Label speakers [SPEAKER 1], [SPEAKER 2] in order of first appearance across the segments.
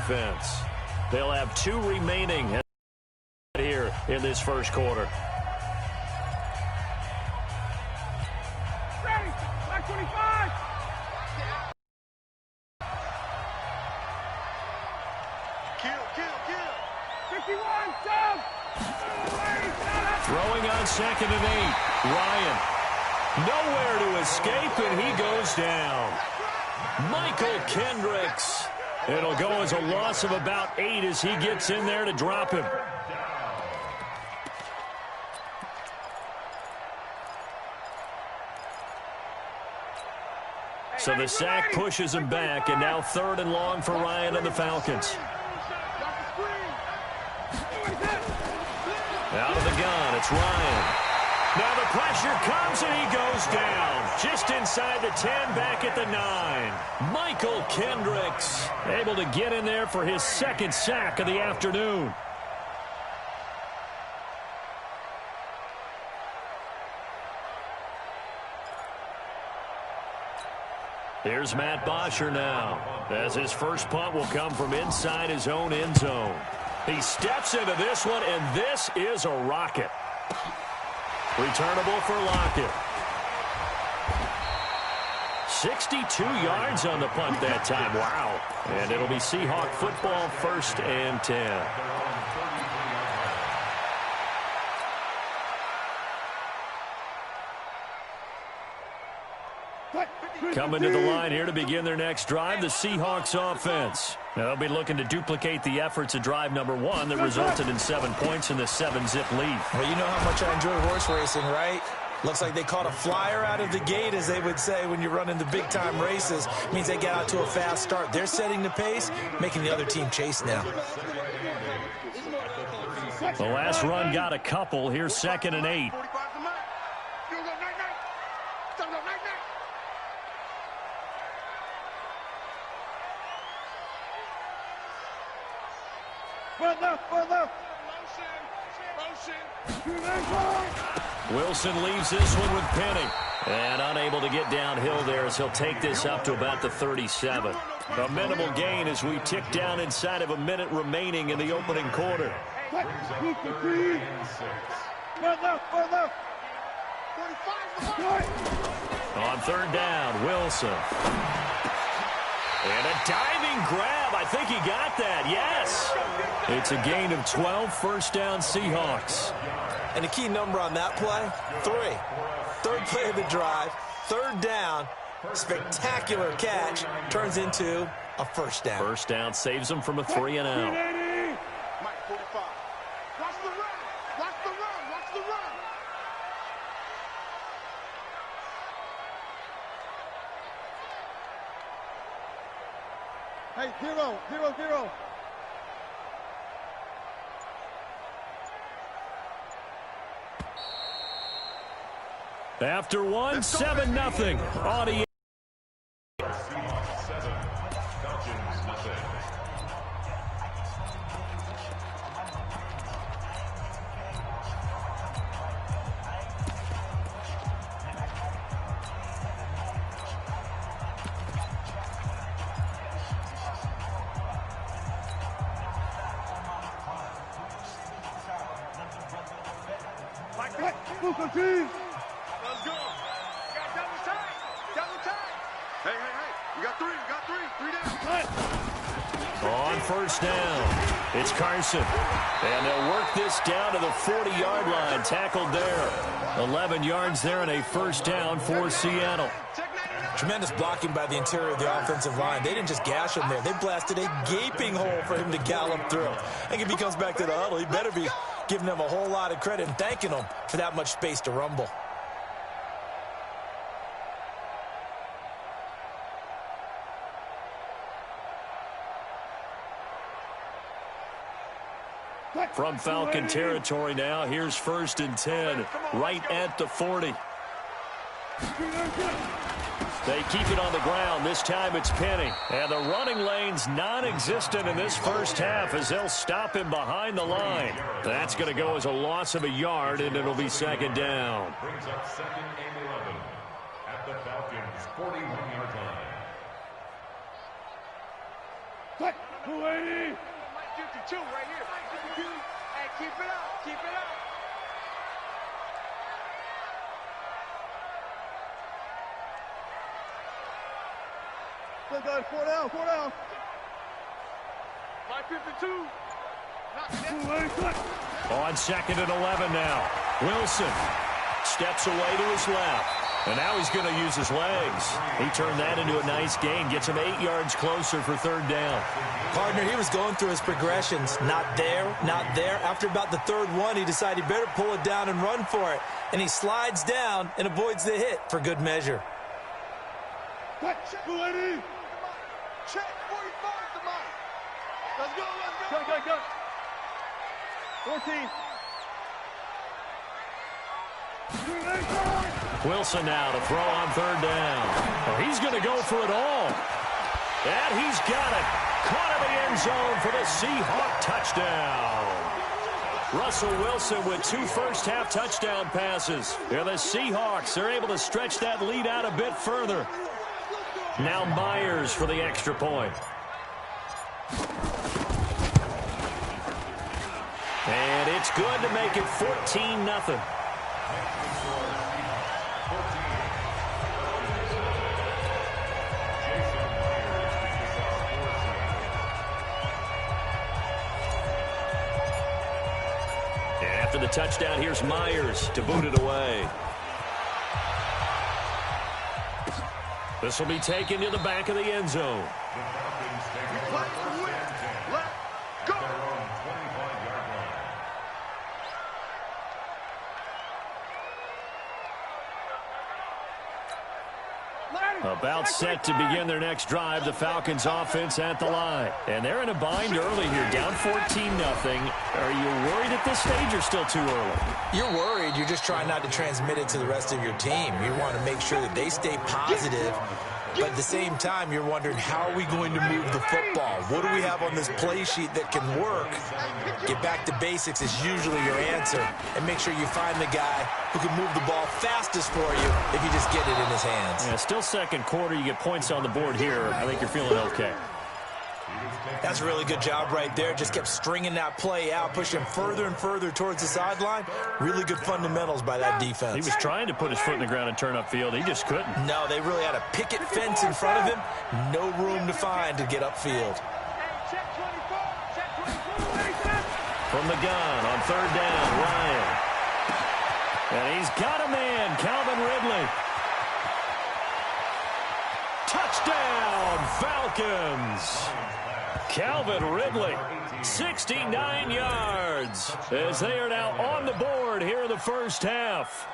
[SPEAKER 1] defense. They'll have 2 remaining here in this first quarter.
[SPEAKER 2] Ready, back 25. Kill. 51, down.
[SPEAKER 1] Throwing on 2nd and 8. Ryan. Nowhere to escape, and he goes down. Michael Kendricks. It'll go as a loss of about 8 as he gets in there to drop him. So the sack pushes him back, and now 3rd and long for Ryan and the Falcons. Out of the gun, it's Ryan. Now the pressure comes, and he goes down. Just inside the 10, back at the 9. Michael Kendricks able to get in there for his 2nd sack of the afternoon. Here's Matt Bosher now, as his first punt will come from inside his own end zone. He steps into this one, and this is a rocket. Returnable for Lockett. 62 yards on the punt that time. Wow. And it'll be Seahawk football, 1st and 10. Coming to the line here to begin their next drive, the Seahawks offense. Now they'll be looking to duplicate the efforts of drive number 1 that resulted in 7 points in the 7-zip lead.
[SPEAKER 3] Well, you know how much I enjoy horse racing, right? Looks like they caught a flyer out of the gate, as they would say when you're running the big-time races. Means they get out to a fast start. They're setting the pace, making the other team chase now.
[SPEAKER 1] The last run got a couple. Here's 2nd and 8. Wilson leaves this one with Penny. And unable to get downhill there as he'll take this up to about the 37. A minimal gain as we tick down inside of a minute remaining in the opening quarter. On 3rd down, Wilson. And a diving grab. I think he got that. Yes. It's a gain of 12, 1st down Seahawks.
[SPEAKER 3] And the key number on that play, 3. 3rd play of the drive, 3rd down, spectacular catch, turns into a 1st down.
[SPEAKER 1] 1st down saves them from a 3 and out.
[SPEAKER 2] Mike 45. Watch the run. Watch the run. Watch the run. Hey, 0-0-0.
[SPEAKER 1] After 1, 7-0. Audio.
[SPEAKER 2] Let's go. Got double time. Double time. Hey. We got 3. We got 3. 3 down.
[SPEAKER 1] On 1st down, it's Carson. And they'll work this down to the 40-yard line. Tackled there. 11 yards there and a 1st down for Seattle.
[SPEAKER 3] Tremendous blocking by the interior of the offensive line. They didn't just gash him there. They blasted a gaping hole for him to gallop through. I think if he comes back to the huddle, he better be giving them a whole lot of credit and thanking them for that much space to rumble.
[SPEAKER 1] From Falcon territory now, here's 1st and 10, right at the 40. They keep it on the ground. This time it's Penny. And the running lane's non-existent in this first half as they'll stop him behind the line. That's going to go as a loss of a yard, and it'll be 2nd down.
[SPEAKER 4] Brings up 2nd and 11 at the Falcons' 41-yard line.
[SPEAKER 2] 280. 52 right here. 52. Hey, keep it up. Keep it up. Let's go. 4 down. 4 down. 52.
[SPEAKER 1] On 2nd and 11 now. Wilson steps away to his left. And now he's going to use his legs. He turned that into a nice gain. Gets him 8 yards closer for 3rd down.
[SPEAKER 3] Partner, he was going through his progressions. Not there, not there. After about the 3rd one, he decided he better pull it down and run for it. And he slides down and avoids the hit for good measure.
[SPEAKER 2] Check 280. Check 45 to mine. Let's go, let's go. Go. 14.
[SPEAKER 1] Wilson now to throw on 3rd down. Well, he's going to go for it all. And he's got it. Caught in the end zone for the Seahawk touchdown. Russell Wilson with 2 first-half touchdown passes. Yeah, the Seahawks are able to stretch that lead out a bit further. Now Myers for the extra point. And it's good to make it 14-0. After the touchdown, here's Myers to boot it away. This will be taken to the back of the end zone. About set to begin their next drive, the Falcons offense at the line. And they're in a bind early here, down 14-0. Are you worried at this stage or still too early?
[SPEAKER 3] You're worried. You're just trying not to transmit it to the rest of your team. You want to make sure that they stay positive. But at the same time, you're wondering, how are we going to move the football? What do we have on this play sheet that can work? Get back to basics is usually your answer. And make sure you find the guy who can move the ball fastest for you if you just get it in his hands.
[SPEAKER 1] Yeah, still 2nd quarter. You get points on the board here. I think you're feeling okay.
[SPEAKER 3] That's a really good job right there. Just kept stringing that play out, pushing further and further towards the sideline. Really good fundamentals by that defense.
[SPEAKER 1] He was trying to put his foot in the ground and turn upfield. He just couldn't.
[SPEAKER 3] No, they really had a picket fence in front of him. No room to find to get upfield.
[SPEAKER 1] From the gun on 3rd down, Ryan. And he's got a man, Calvin Ridley. Touchdown, Falcons. Calvin Ridley, 69 yards, as they are now on the board here in the first half.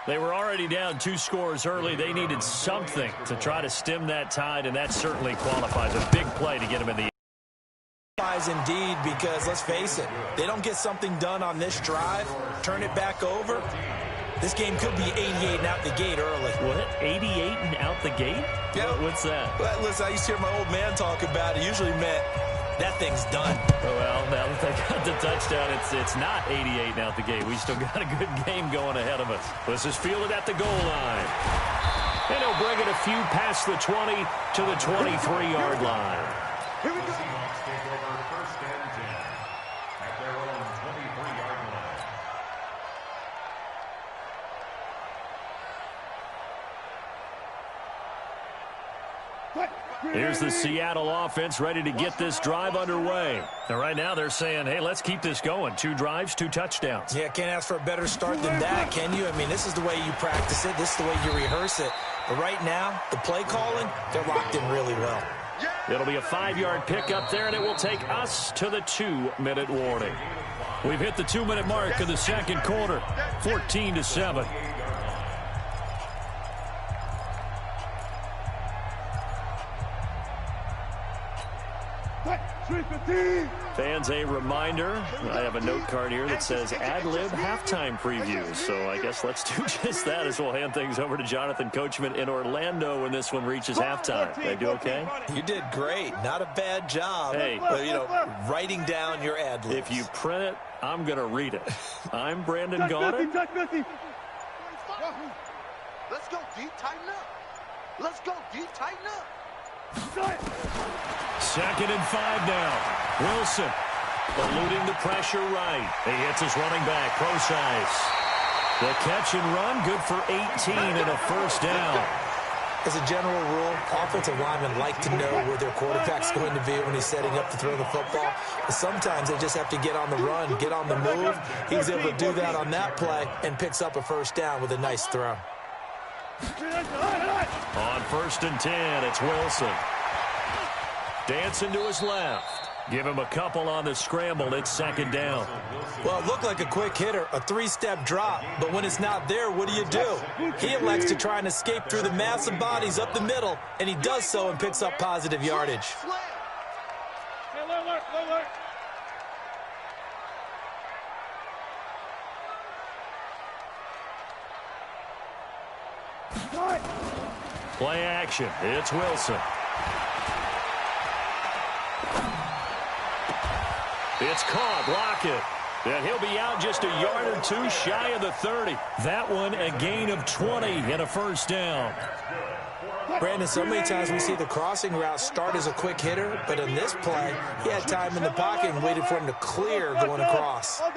[SPEAKER 1] They were already down 2 scores early. They needed something to try to stem that tide, and that certainly qualifies. A big play to get them in the
[SPEAKER 3] Indeed, because let's face it, they don't get something done on this drive, turn it back over, this game could be 88 and out the gate early.
[SPEAKER 1] What? 88 and out the gate?
[SPEAKER 3] Yeah.
[SPEAKER 1] What's that?
[SPEAKER 3] Well, listen, I used to hear my old man talk about it. It usually meant that thing's done.
[SPEAKER 1] Well, now that they got the touchdown, it's not 88 and out the gate. We still got a good game going ahead of us. This is fielded at the goal line. And he'll bring it a few past the 20 to the 23-yard line.
[SPEAKER 2] Here we go.
[SPEAKER 4] Take over 1st and 10 at their own 23-yard line.
[SPEAKER 1] Here's the Seattle offense ready to get this drive underway. And right now they're saying, hey, let's keep this going. 2 drives, 2 touchdowns.
[SPEAKER 3] Yeah, can't ask for a better start than that, can you? I mean, this is the way you practice it. This is the way you rehearse it. But right now, the play calling, they're locked in really well.
[SPEAKER 1] It'll be a 5-yard pickup there, and it will take us to the 2-minute warning. We've hit the 2-minute mark of the 2nd quarter, 14-7. Fans, a reminder, I have a note card here that says ad-lib halftime previews. So I guess let's do just that as we'll hand things over to Jonathan Coachman in Orlando when this one reaches halftime. Did I do okay?
[SPEAKER 3] You did great. Not a bad job.
[SPEAKER 1] Hey.
[SPEAKER 3] Writing down your ad-libs.
[SPEAKER 1] If you print it, I'm going to read it. I'm Brandon Gaudin.
[SPEAKER 2] Let's go deep, tighten up. Let's go deep, tighten up.
[SPEAKER 1] 2nd and 5 now. Wilson eluding the pressure right. He hits his running back, Procise. The catch and run, good for 18 and a first down.
[SPEAKER 3] As a general rule, offensive linemen like to know where their quarterback's going to be when he's setting up to throw the football. But sometimes they just have to get on the run, get on the move. He's able to do that on that play and picks up a first down with a nice throw.
[SPEAKER 1] On 1st and 10, it's Wilson. Dancing to his left. Give him a couple on the scramble. It's 2nd down.
[SPEAKER 3] Well, it looked like a quick hitter, a 3-step drop. But when it's not there, what do? He elects to try and escape through the massive bodies up the middle, and he does so and picks up positive yardage.
[SPEAKER 1] Play action. It's Wilson. It's caught. Lockett. And he'll be out just a yard or two shy of the 30. That one a gain of 20 and a first down.
[SPEAKER 3] Brandon, so many times we see the crossing route start as a quick hitter, but in this play, he had time in the pocket and waited for him to clear going across.
[SPEAKER 1] On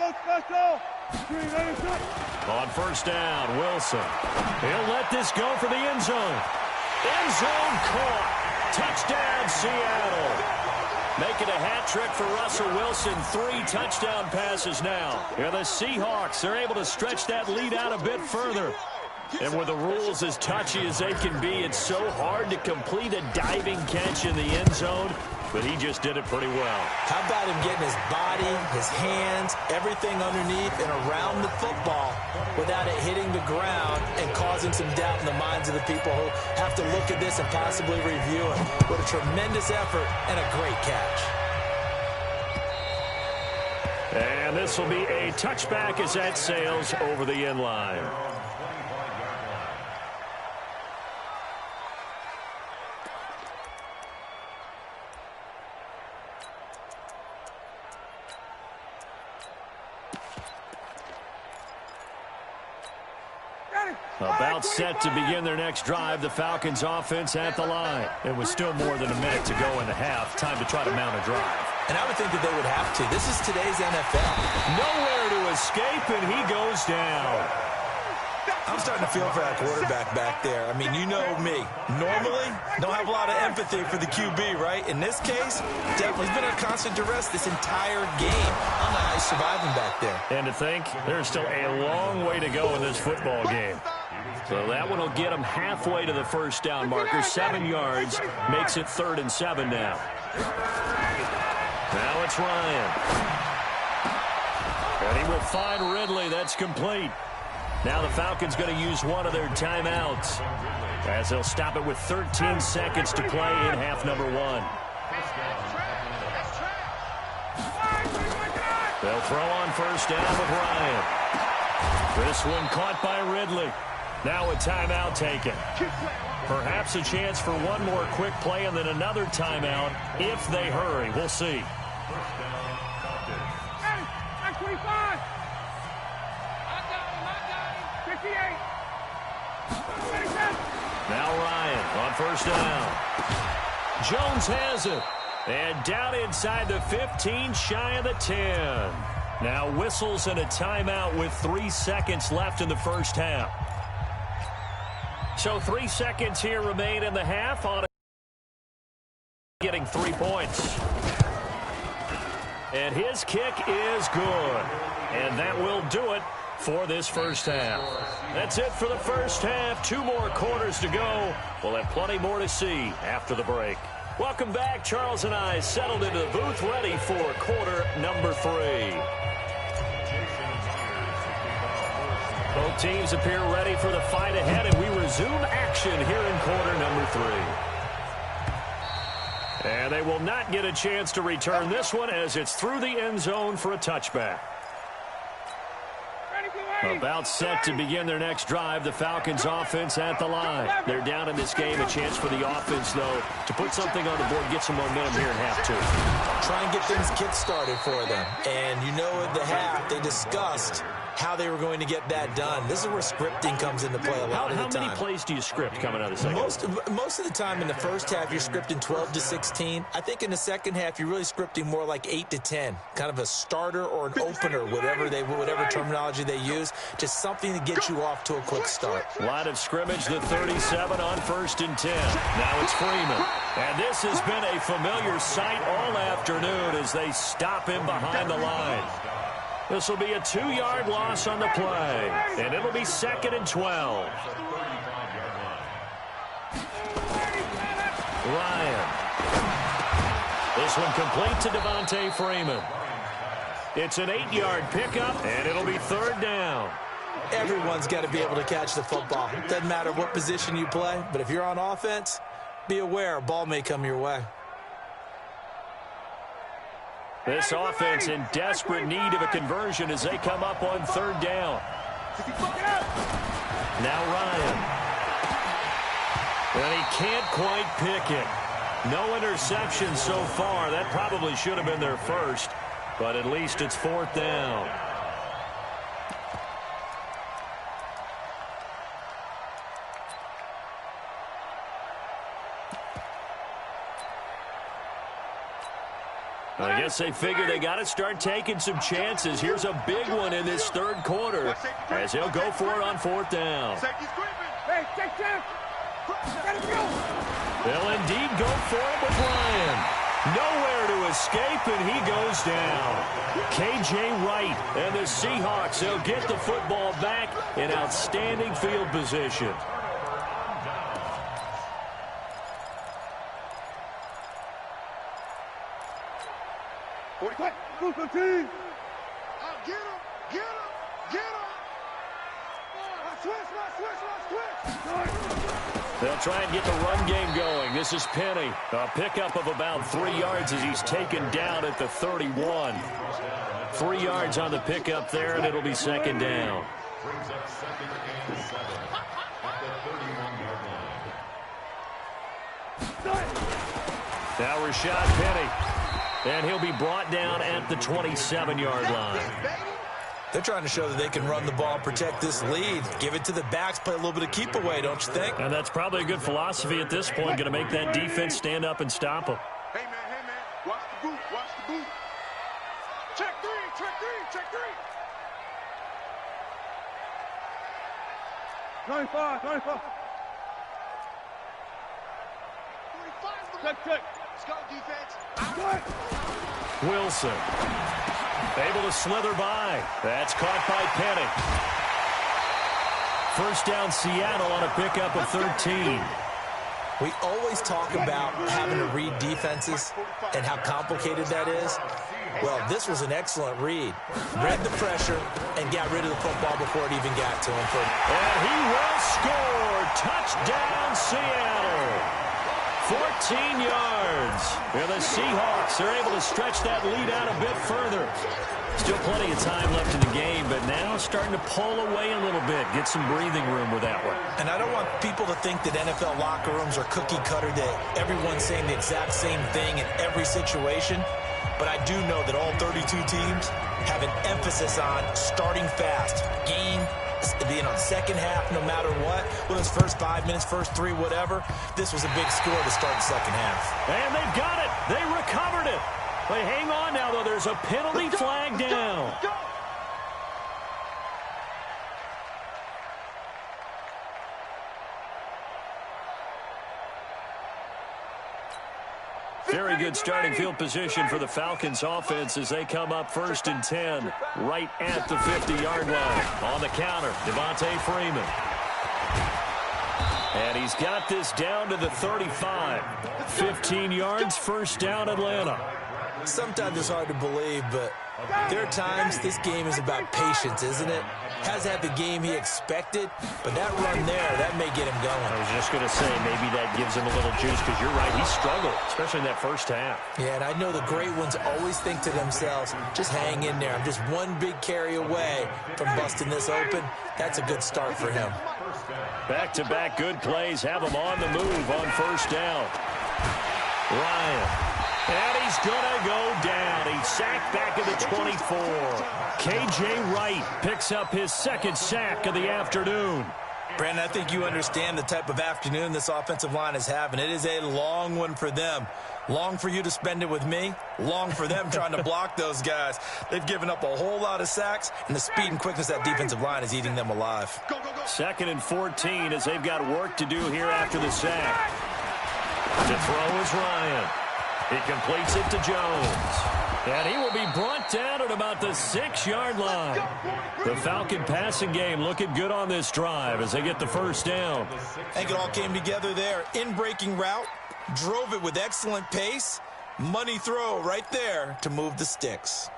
[SPEAKER 1] 1st down, Wilson. He'll let this go for the end zone. End zone caught. Touchdown, Seattle. Making a hat trick for Russell Wilson. 3 touchdown passes now. And the Seahawks are able to stretch that lead out a bit further. And with the rules as touchy as they can be, it's so hard to complete a diving catch in the end zone. But he just did it pretty well.
[SPEAKER 3] How about him getting his body, his hands, everything underneath and around the football without it hitting the ground and causing some doubt in the minds of the people who have to look at this and possibly review it. What a tremendous effort and a great catch.
[SPEAKER 1] And this will be a touchback as that sails over the end line. About set to begin their next drive, the Falcons offense at the line. It was still more than a minute to go in the half. Time to try to mount a drive.
[SPEAKER 3] And I would think that they would have to. This is today's NFL.
[SPEAKER 1] Nowhere to escape, and he goes down.
[SPEAKER 3] I'm starting to feel for that quarterback back there. I mean, you know me. Normally, don't have a lot of empathy for the QB, right? In this case, definitely he's been under constant duress this entire game. I don't know how he's surviving back there.
[SPEAKER 1] And to think, there's still a long way to go in this football game. So that one will get him halfway to the first down marker. 7 yards, makes it 3rd and 7 now. Now it's Ryan. And he will find Ridley. That's complete. Now the Falcons going to use one of their timeouts as they'll stop it with 13 seconds to play in half number 1. They'll throw on 1st down with Ryan. This one caught by Ridley. Now a timeout taken. Perhaps a chance for one more quick play and then another timeout if they hurry. We'll see. Now Ryan on 1st down. Jones has it. And down inside the 15, shy of the 10. Now whistles and a timeout with 3 seconds left in the first half. So 3 seconds here remain in the half on getting 3 points. And his kick is good. And that will do it for this first half. That's it for the first half. 2 more quarters to go. We'll have plenty more to see after the break. Welcome back. Charles and I settled into the booth ready for quarter number 3. Both teams appear ready for the fight ahead, and we resume action here in quarter number 3. And they will not get a chance to return this one as it's through the end zone for a touchback. About set to begin their next drive, the Falcons offense at the line. They're down in this game. A chance for the offense, though, to put something on the board, get some momentum here in half 2.
[SPEAKER 3] try and get things kick-started for them. And you know at the half, they discussed how they were going to get that done. This is where scripting comes into play a lot of the time.
[SPEAKER 1] How many plays do you script coming out of the second?
[SPEAKER 3] Most of the time in the first half, you're scripting 12 to 16. I think in the second half, you're really scripting more like 8 to 10. Kind of a starter or an opener, whatever terminology they use. Just something to get you off to a quick start.
[SPEAKER 1] Line of scrimmage, the 37 on 1st and 10. Now it's Freeman. And this has been a familiar sight all afternoon as they stop him behind the line. This will be a 2-yard loss on the play, and it'll be 2nd and 12. Ryan. This one complete to Devontae Freeman. It's an 8-yard pickup, and it'll be 3rd down.
[SPEAKER 3] Everyone's got to be able to catch the football. Doesn't matter what position you play, but if you're on offense, be aware a ball may come your way.
[SPEAKER 1] This offense in desperate need of a conversion as they come up on 3rd down. Now Ryan. And he can't quite pick it. No interception so far. That probably should have been their first, but at least it's 4th down. I guess they figure they got to start taking some chances. Here's a big one in this 3rd quarter as he'll go for it on 4th down. They'll indeed go for it with Ryan. Nowhere to escape, and he goes down. K.J. Wright and the Seahawks, they'll get the football back in outstanding field position.
[SPEAKER 2] I'll get him. Get him. Get him. Switch.
[SPEAKER 1] They'll try and get the run game going. This is Penny. A pickup of about 3 yards as he's taken down at the 31. 3 yards on the pickup there, and it'll be 2nd down.
[SPEAKER 4] Brings up 2nd and 7 at the 31-yard line.
[SPEAKER 1] Now Rashad Penny. And he'll be brought down at the 27-yard line.
[SPEAKER 3] They're trying to show that they can run the ball, protect this lead, give it to the backs, play a little bit of keep away, don't you think?
[SPEAKER 1] And that's probably a good philosophy at this point, going to make that defense stand up and stop them.
[SPEAKER 2] Hey, man, watch the boot, watch the boot. Check three. 25. Check. Let's go, defense.
[SPEAKER 1] Wilson. Able to slither by. That's caught by Penny. 1st down Seattle on a pickup of 13.
[SPEAKER 3] We always talk about having to read defenses and how complicated that is. Well, this was an excellent read. Read the pressure and got rid of the football before it even got to him.
[SPEAKER 1] And he will score. Touchdown, Seattle. 14 yards. And the Seahawks are able to stretch that lead out a bit further. Still plenty of time left in the game, but now starting to pull away a little bit. Get some breathing room with that one.
[SPEAKER 3] And I don't want people to think that NFL locker rooms are cookie cutter, that everyone's saying the exact same thing in every situation. But I do know that all 32 teams have an emphasis on starting fast. Second half, no matter what. Whether it's first 5 minutes, first 3, whatever. This was a big score to start the second half.
[SPEAKER 1] And they've got it. They recovered it. They hang on now, though. There's a penalty flag down. Very good starting field position for the Falcons offense as they come up 1st and 10 right at the 50-yard line. On the counter, Devontae Freeman. And he's got this down to the 35. 15 yards, 1st down Atlanta.
[SPEAKER 3] Sometimes it's hard to believe, but there are times this game is about patience, isn't it? Hasn't had the game he expected, but that run there, that may get him going.
[SPEAKER 1] I was just going to say, maybe that gives him a little juice, because you're right, he struggled, especially in that first half.
[SPEAKER 3] Yeah, and I know the great ones always think to themselves, just hang in there. I'm just one big carry away from busting this open. That's a good start for him.
[SPEAKER 1] Back-to-back good plays have him on the move on 1st down. Ryan. And he's going to go down. He's sacked back at the 24. K.J. Wright picks up his second sack of the afternoon.
[SPEAKER 3] Brandon, I think you understand the type of afternoon this offensive line is having. It is a long one for them. Long for you to spend it with me. Long for them trying to block those guys. They've given up a whole lot of sacks, and the speed and quickness of that defensive line is eating them alive.
[SPEAKER 1] 2nd and 14 as they've got work to do here after the sack. To throw is Ryan. He completes it to Jones. And he will be brought down at about the 6-yard line. The Falcon passing game looking good on this drive as they get the first down.
[SPEAKER 3] I think it all came together there. In-breaking route, drove it with excellent pace. Money throw right there to move the sticks.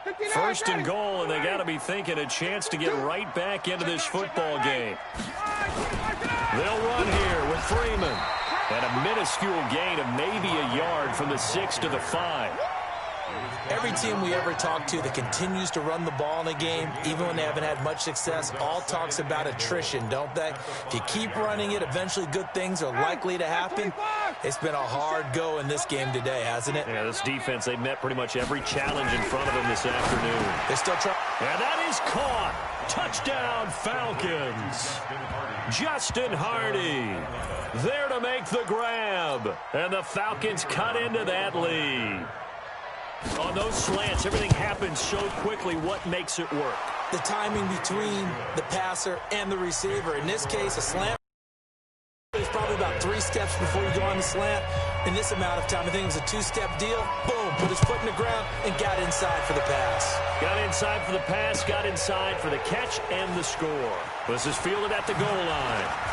[SPEAKER 1] 1st and goal, and they got to be thinking a chance to get right back into this football game. They'll run here with Freeman. And a minuscule gain of maybe a yard from the 6 to the 5.
[SPEAKER 3] Every team we ever talk to that continues to run the ball in a game, even when they haven't had much success, all talks about attrition, don't they? If you keep running it, eventually good things are likely to happen. It's been a hard go in this game today, hasn't it?
[SPEAKER 1] Yeah, this defense, they've met pretty much every challenge in front of them this afternoon.
[SPEAKER 3] They're still trying.
[SPEAKER 1] And that is caught. Touchdown, Falcons. Justin Hardy there to make the grab. And the Falcons cut into that lead. On those slants, everything happens so quickly. What makes it work?
[SPEAKER 3] The timing between the passer and the receiver. In this case, a slant is probably about 3 steps before you go on the slant. In this amount of time, I think it was a 2-step deal. Boom, put his foot in the ground and got inside for the pass.
[SPEAKER 1] Got inside for the pass, got inside for the catch and the score. This is fielded at the goal line.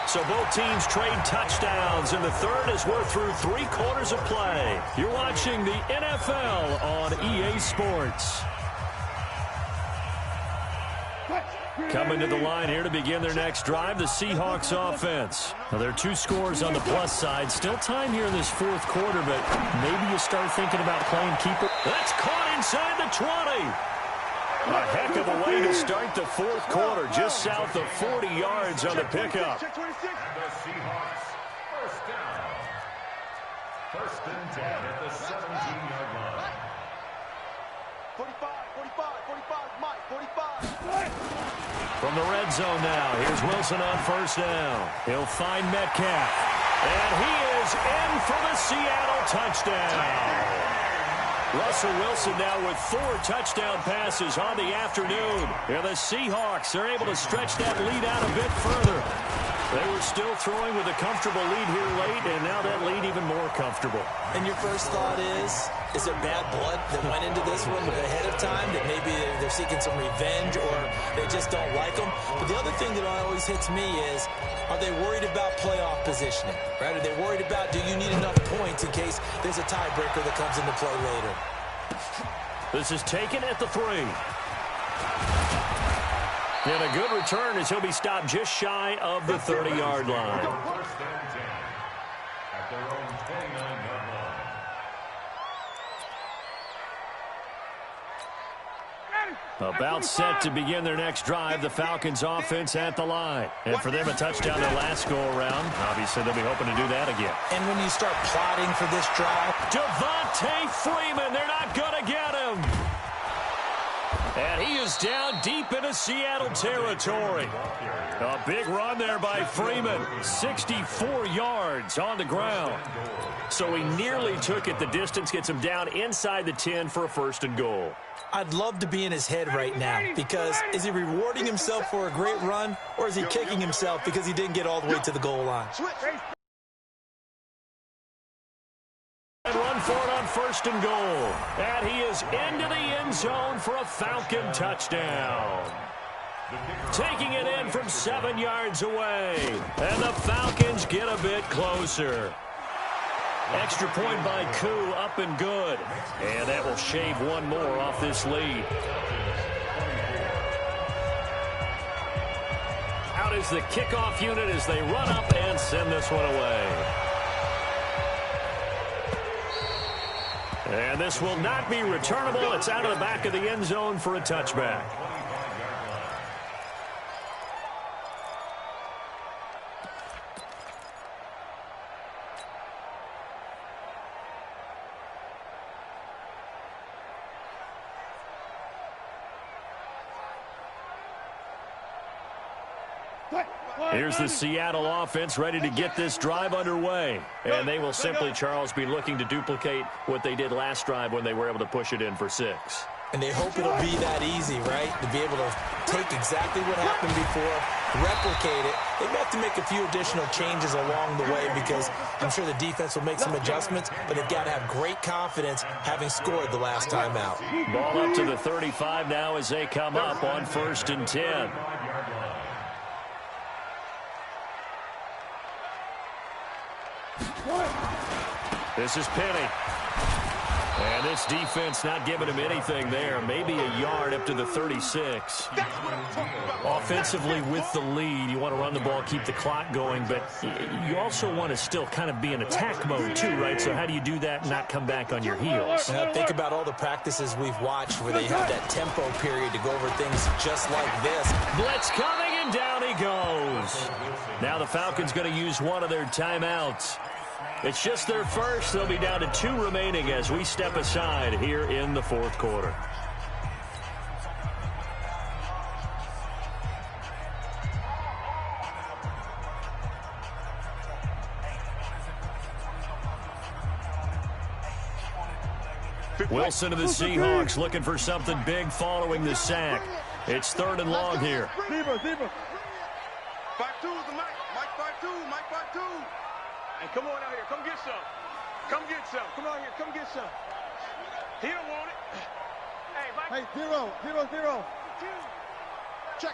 [SPEAKER 1] So both teams trade touchdowns in the third as we're through 3 quarters of play. You're watching the NFL on EA Sports. Coming to the line here to begin their next drive, the Seahawks offense. Now, there are 2 scores on the plus side. Still time here in this 4th quarter, but maybe you start thinking about playing keeper. That's caught inside the 20. A heck of a way to start the 4th quarter, just south of 40 yards on the pickup.
[SPEAKER 4] And the Seahawks, first down. 1st and 10 at the 17-yard line.
[SPEAKER 2] 45, 45, Mike, 45.
[SPEAKER 1] From the red zone now, here's Wilson on 1st down. He'll find Metcalf. And he is in for the Seattle touchdown. Russell Wilson now with 4 touchdown passes on the afternoon. And the Seahawks are able to stretch that lead out a bit further. They were still throwing with a comfortable lead here late, and now that lead even more comfortable.
[SPEAKER 3] And your first thought is there bad blood that went into this one ahead of time, that maybe they're seeking some revenge or they just don't like them? But the other thing that always hits me is, are they worried about playoff positioning? Right? Are they worried about, do you need enough points in case there's a tiebreaker that comes into play later?
[SPEAKER 1] This is taken at the 3. And a good return as he'll be stopped just shy of the 30-yard line.
[SPEAKER 4] 1st and 10 at their own 29-yard line.
[SPEAKER 1] About set to begin their next drive, the Falcons offense at the line. And for them, a touchdown their last go-around. Obviously, they'll be hoping to do that again.
[SPEAKER 3] And when you start plotting for this drive,
[SPEAKER 1] Devontae Freeman, they're not going to get him. And he is down deep into Seattle territory. A big run there by Freeman. 64 yards on the ground. So he nearly took it the distance, gets him down inside the 10 for a 1st and goal.
[SPEAKER 3] I'd love to be in his head right now, because is he rewarding himself for a great run, or is he kicking himself because he didn't get all the way to the goal line?
[SPEAKER 1] And run for it on 1st and goal. And he is into the end zone for a Falcon touchdown. Taking it in from 7 yards away. And the Falcons get a bit closer. Extra point by Koo, up and good. And that will shave 1 more off this lead. Out is the kickoff unit as they run up and send this one away. And this will not be returnable. It's out of the back of the end zone for a touchback. Here's the Seattle offense ready to get this drive underway. And they will simply, Charles, be looking to duplicate what they did last drive when they were able to push it in for 6.
[SPEAKER 3] And they hope it'll be that easy, right? To be able to take exactly what happened before, replicate it. They may have to make a few additional changes along the way because I'm sure the defense will make some adjustments, but they've got to have great confidence having scored the last time out.
[SPEAKER 1] Ball up to the 35 now as they come up on 1st and 10. This is Penny. And this defense not giving him anything there. Maybe a yard up to the 36. Offensively with the lead, you want to run the ball, keep the clock going, but you also want to still kind of be in attack mode too, right? So how do you do that and not come back on your heels?
[SPEAKER 3] Think about all the practices we've watched where they have that tempo period to go over things just like this.
[SPEAKER 1] Blitz coming, and down he goes. Now the Falcons going to use one of their timeouts. It's just their first. They'll be down to 2 remaining as we step aside here in the 4th quarter. Wilson of the Seahawks looking for something big following the sack. It's 3rd and long here.
[SPEAKER 2] 5-2 is the Mike. Mike 5-2. Mike 5-2.
[SPEAKER 5] Hey, come on out here. Come get some. Come get some. Come on here. Come get some. He don't want it. Hey, Mike.
[SPEAKER 2] Hey, 0. Check.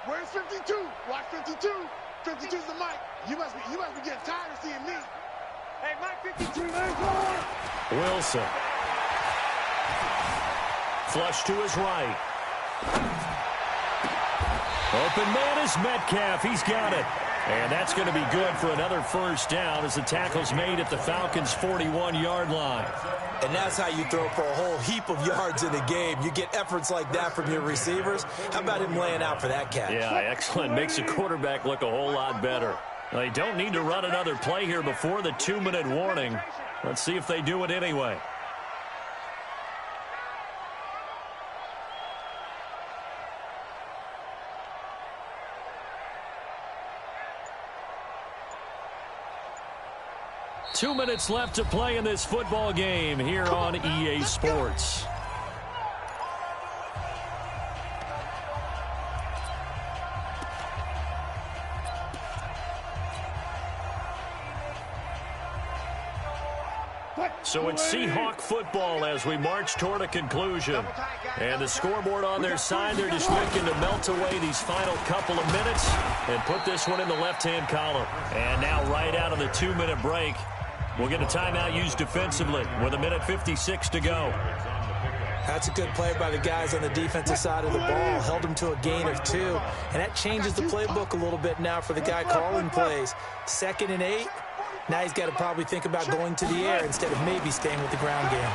[SPEAKER 2] Where's 52? Watch 52. 52 is the Mike. You must be getting tired of seeing me.
[SPEAKER 5] Hey, Mike 52.
[SPEAKER 1] Wilson. Flush to his right. Open man is Metcalf. He's got it. And that's going to be good for another 1st down as the tackle's made at the Falcons' 41-yard line.
[SPEAKER 3] And that's how you throw for a whole heap of yards in a game. You get efforts like that from your receivers. How about him laying out for that catch?
[SPEAKER 1] Yeah, excellent. Makes the quarterback look a whole lot better. They don't need to run another play here before the 2-minute warning. Let's see if they do it anyway. Two minutes left to play in this football game here on EA Sports. So it's Seahawk football as we march toward a conclusion. And the scoreboard on their side, they're just looking to melt away these final couple of minutes and put this one in the left-hand column. And now right out of the 2-minute break, we'll get a timeout used defensively with 1:56 to go.
[SPEAKER 3] That's a good play by the guys on the defensive side of the ball. Held them to a gain of 2. And that changes the playbook a little bit now for the guy calling plays. 2nd and 8. Now he's got to probably think about going to the air instead of maybe staying with the ground game.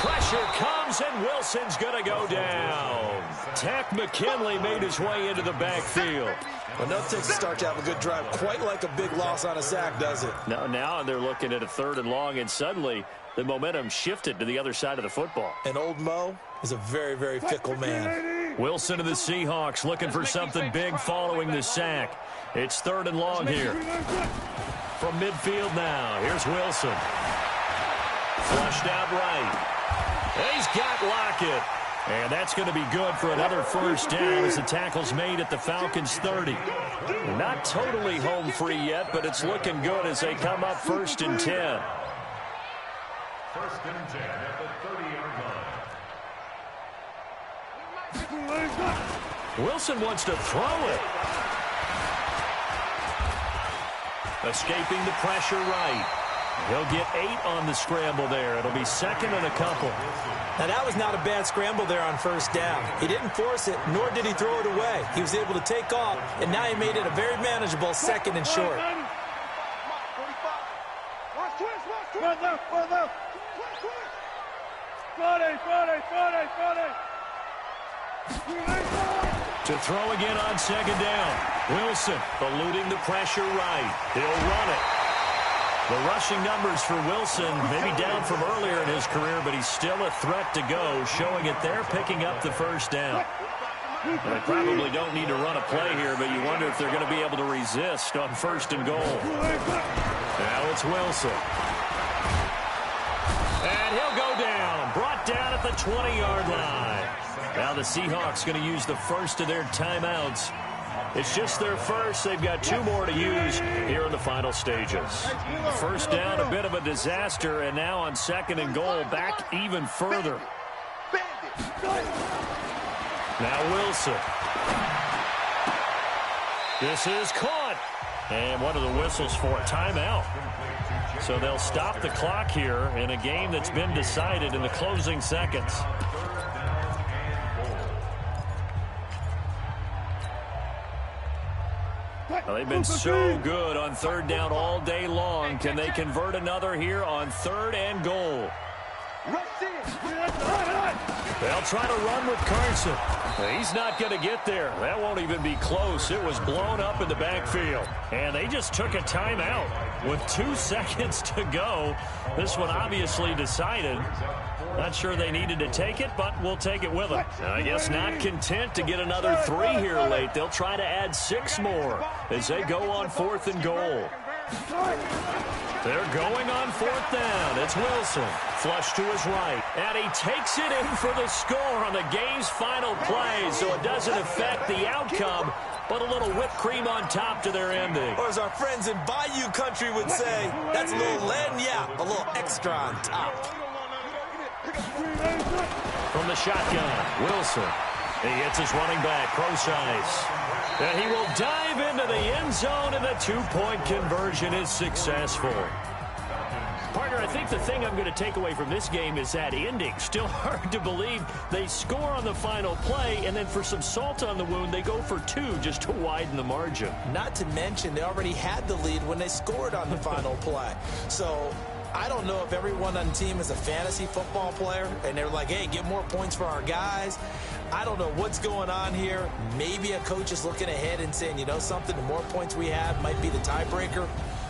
[SPEAKER 1] Pressure comes, and Wilson's going to go down. Tack McKinley made his way into the backfield.
[SPEAKER 3] Well, nothing takes a start to have a good drive, quite like a big loss on a sack, does it?
[SPEAKER 1] Now they're looking at a 3rd and long, and suddenly the momentum shifted to the other side of the football.
[SPEAKER 3] And old Mo is a very, very fickle man.
[SPEAKER 1] Wilson of the Seahawks looking for something big following the sack. It's 3rd and long here. From midfield now, here's Wilson. Flushed out right. He's got Lockett. And that's going to be good for another 1st down as the tackle's made at the Falcons' 30. Not totally home free yet, but it's looking good as they come up 1st and 10.
[SPEAKER 4] 1st and 10 at the 30-yard line.
[SPEAKER 1] Wilson wants to throw it. Escaping the pressure right. He'll get 8 on the scramble there. It'll be 2nd and a couple.
[SPEAKER 3] Now, that was not a bad scramble there on 1st down. He didn't force it, nor did he throw it away. He was able to take off, and now he made it a very manageable 2nd and short.
[SPEAKER 1] To throw again on 2nd down. Wilson eluding the pressure right. He'll run it. The rushing numbers for Wilson, maybe down from earlier in his career, but he's still a threat to go, showing it there, picking up the first down. They probably don't need to run a play here, but you wonder if they're going to be able to resist on 1st and goal. Now it's Wilson. And he'll go down, brought down at the 20-yard line. Now the Seahawks going to use the first of their timeouts. It's just their first. They've got 2 more to use here in the final stages. First down, a bit of a disaster, and now on 2nd and goal, back even further. Now Wilson. This is caught. And one of the whistles for a timeout. So they'll stop the clock here in a game that's been decided in the closing seconds. Well, they've been so good on 3rd down all day long. Can they convert another here on 3rd and goal? They'll try to run with Carson. He's not going to get there. That won't even be close. It was blown up in the backfield. And they just took a timeout with 2 seconds to go. This one obviously decided. Not sure they needed to take it, but we'll take it with them. I guess not content to get another 3 here late. They'll try to add 6 more as they go on 4th and goal. They're going on 4th down. It's Wilson. Flush to his right. And he takes it in for the score on the game's final play, so it doesn't affect the outcome, but a little whipped cream on top to their ending.
[SPEAKER 3] Or as our friends in Bayou Country would say, that's a little lagniappe, a little extra on top.
[SPEAKER 1] From the shotgun, Wilson. He hits his running back, Procise. And he will dive into the end zone, and the 2-point conversion is successful. Partner, I think the thing I'm going to take away from this game is that ending. Still hard to believe they score on the final play, and then for some salt on the wound, they go for 2 just to widen the margin.
[SPEAKER 3] Not to mention, they already had the lead when they scored on the final play. So I don't know if everyone on the team is a fantasy football player, and they're like, hey, get more points for our guys. I don't know what's going on here. Maybe a coach is looking ahead and saying, you know something, the more points we have might be the tiebreaker.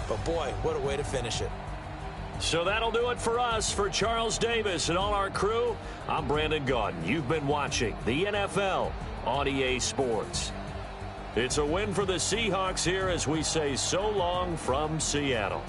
[SPEAKER 3] But, boy, what a way to finish it.
[SPEAKER 1] So that'll do it for us. For Charles Davis and all our crew, I'm Brandon Gaudin. You've been watching the NFL on EA Sports. It's a win for the Seahawks here as we say so long from Seattle.